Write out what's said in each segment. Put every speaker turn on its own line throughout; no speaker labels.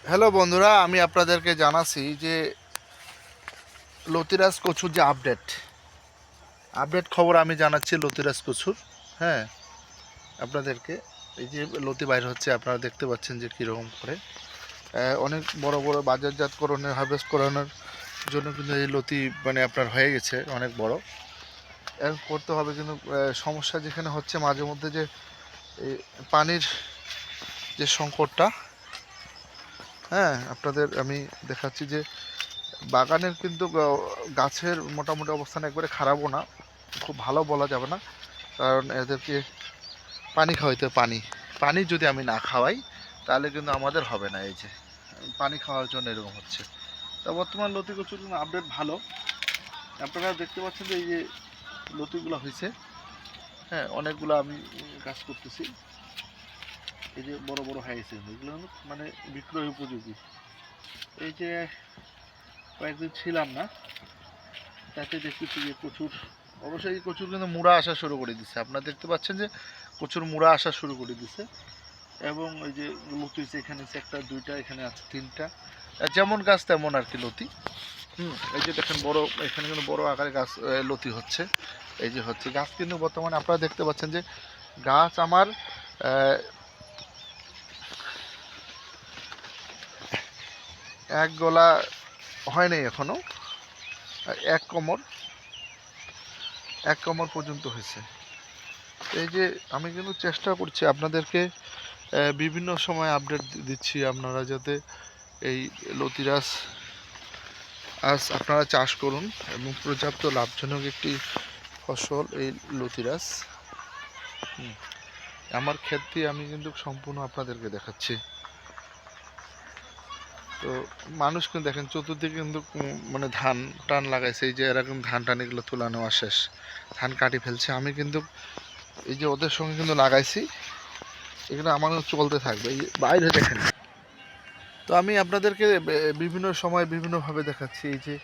Hello বন্ধুরা, আমি আপনাদেরকে জানাচ্ছি যে লতিরাজ কচুর যে আপডেট খবর আমি জানাচ্ছি লতিরাজ কচুর। হ্যাঁ, আপনাদেরকে এই যে লতি বাইর হচ্ছে, আপনারা দেখতে পাচ্ছেন যে কীরকম করে অনেক বড় বড় বাজারজাতকরণের হারভেস্ট করানোর জন্য কিন্তু এই লতি মানে আপনার হয়ে গেছে অনেক বড়। এখন করতে হবে, কিন্তু সমস্যা যেখানে হচ্ছে মাঝে মধ্যে যে এই পানির যে সংকটটা। হ্যাঁ, আপনাদের আমি দেখাচ্ছি যে বাগানের কিন্তু গাছের মোটামুটি অবস্থান একবারে খারাপও না, খুব ভালো বলা যাবে না, কারণ এদেরকে পানি খাওয়াইতে পানি পানি যদি আমি না খাওয়াই তাহলে কিন্তু আমাদের হবে না। এই যে পানি খাওয়ার জন্য এরকম হচ্ছে। তা বর্তমান লতি কচুর আপডেট ভালো, আপনারা দেখতে পাচ্ছেন যে এই যে লতিগুলো হয়েছে। হ্যাঁ, অনেকগুলো আমি কাজ করতেছি। এই যে বড় বড় হয়েছে, এগুলো মানে বিক্রয় উপযোগী। এই যে কয়েকদিন ছিলাম না, তাতে দেখতেছি যে প্রচুর, অবশ্যই এই কচুর কিন্তু মুড়া আসা শুরু করে দিচ্ছে। আপনারা দেখতে পাচ্ছেন যে কচুর মুড়া আসা শুরু করে দিচ্ছে। এবং এই যে লতি হচ্ছে, এখানে একটা দুইটা, এখানে আছে তিনটা, যেমন গাছ তেমন আর কি লতি। এই যে দেখেন বড়, এখানে কিন্তু বড় আকারে গাছ লতি হচ্ছে। এই যে হচ্ছে গাছ কিন্তু বর্তমানে আপনারা দেখতে পাচ্ছেন যে গাছ আমার এক গলা হয় নাই এখনো, এক কোমর পর্যন্ত হয়েছে। এই যে আমি কিন্তু চেষ্টা করছি আপনাদেরকে বিভিন্ন সময় আপডেট দিচ্ছি, আপনারা যাতে এই লতিরাজ আপনারা চাষ করুন এবং পর্যাপ্ত লাভজনক একটি ফসল এই লতিরাজ। আমার ক্ষেত্রে আমি কিন্তু সম্পূর্ণ আপনাদেরকে দেখাচ্ছি। তো মানুষ কিন্তু দেখেন চতুর্দিকে কিন্তু মানে ধান টান লাগাইছে, এই যে এরকম ধান টান এগুলো তুলে নেওয়া শেষ, ধান কাটি ফেলছে। আমি কিন্তু এই যে ওদের সঙ্গে কিন্তু লাগাইছি, এগুলো আমার চলতে থাকবে। এই বাইরে দেখেন। তো আমি আপনাদেরকে বিভিন্ন সময় বিভিন্নভাবে দেখাচ্ছি এই যে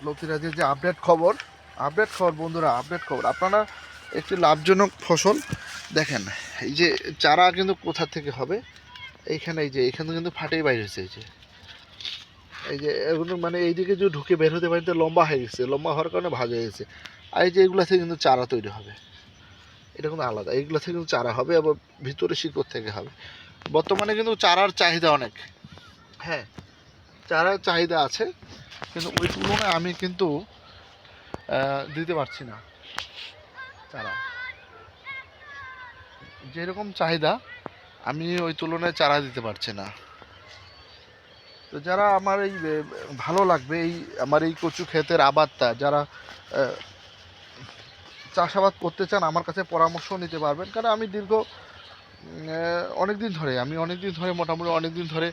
লতিরাজের যে আপডেট খবর বন্ধুরা, আপডেট খবর। আপনারা একটি লাভজনক ফসল দেখেন। এই যে চারা কিন্তু কোথা থেকে হবে, এইখানে এই যে এখানে কিন্তু ফাটেই বাইর হয়েছে। এই যে এগুলো মানে এইদিকে যে ঢুকে বের হতে পারি, লম্বা হয়ে গেছে, লম্বা হওয়ার কারণে ভাজা হয়ে গেছে। আর এই যে এগুলো থেকে কিন্তু চারা তৈরি হবে, এটা কিন্তু আলাদা। এইগুলো থেকে কিন্তু চারা হবে, আবার ভিতরে শিকড় থেকে হবে। বর্তমানে কিন্তু চারার চাহিদা অনেক। হ্যাঁ, চারার চাহিদা আছে, কিন্তু ওই তুলনায় আমি কিন্তু দিতে পারছি না চারা। যেরকম চাহিদা আমি ওই তুলনায় চারা দিতে পারছি না। তো যারা আমার এই ভালো লাগবে এই আমার এই কচু ক্ষেতের আবাদটা, যারা চাষাবাদ করতে চান আমার কাছে পরামর্শ নিতে পারবেন। কারণ আমি অনেক দিন ধরে মোটামুটি অনেক দিন ধরে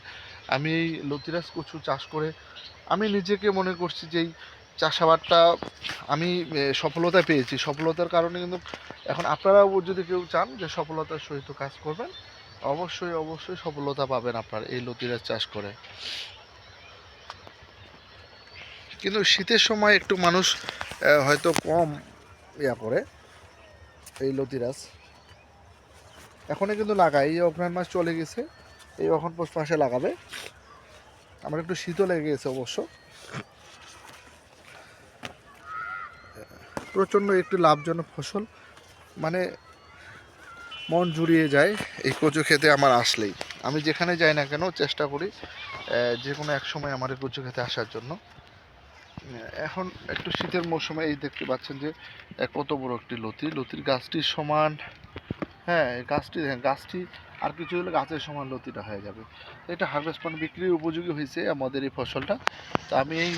আমি এই লতিরাজ কচু চাষ করে আমি নিজেকে মনে করছি যে এই চাষাবাদটা আমি সফলতা পেয়েছি। সফলতার কারণে কিন্তু এখন আপনারাও যদি কেউ চান যে সফলতার সহিত কাজ করবেন, অবশ্যই সফলতা পাবেন আপনার এই লতিরাজ চাষ করে। কিন্তু শীতের সময় একটু মানুষ হয়তো কম করে এই লতিরাজ। এখনই কিন্তু লাগাই, এই অগ্রহায়ণ মাস চলে গেছে, এই অখন পৌষ মাসে লাগাবে। আমার একটু শীতও লেগে গেছে অবশ্য। প্রচণ্ড একটি লাভজনক ফসল, মানে মন জুড়িয়ে যায় এই কচু খেতে আমার আসলেই। আমি যেখানে যাই না কেন চেষ্টা করি যে কোনো এক সময় আমার এই কচু খেতে আসার জন্য। এখন একটু শীতের মৌসুমে এই দেখতে পাচ্ছেন যে কত বড় একটি লতির গাছটির সমান। হ্যাঁ, গাছটি আর কিছু হলে গাছের সমান লতিটা হয়ে যাবে। এটা হারভেস্ট মানে বিক্রির উপযোগী হয়েছে আমাদের এই ফসলটা। তো আমি এই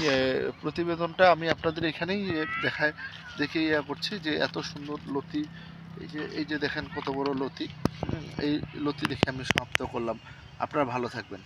প্রতিবেদনটা আমি আপনাদের এখানেই দেখে করছি যে এত সুন্দর লতি। এই যে দেখেন কত বড় লতি। এই লতি দেখে আমি সমাপ্ত করলাম। আপনারা ভালো থাকবেন।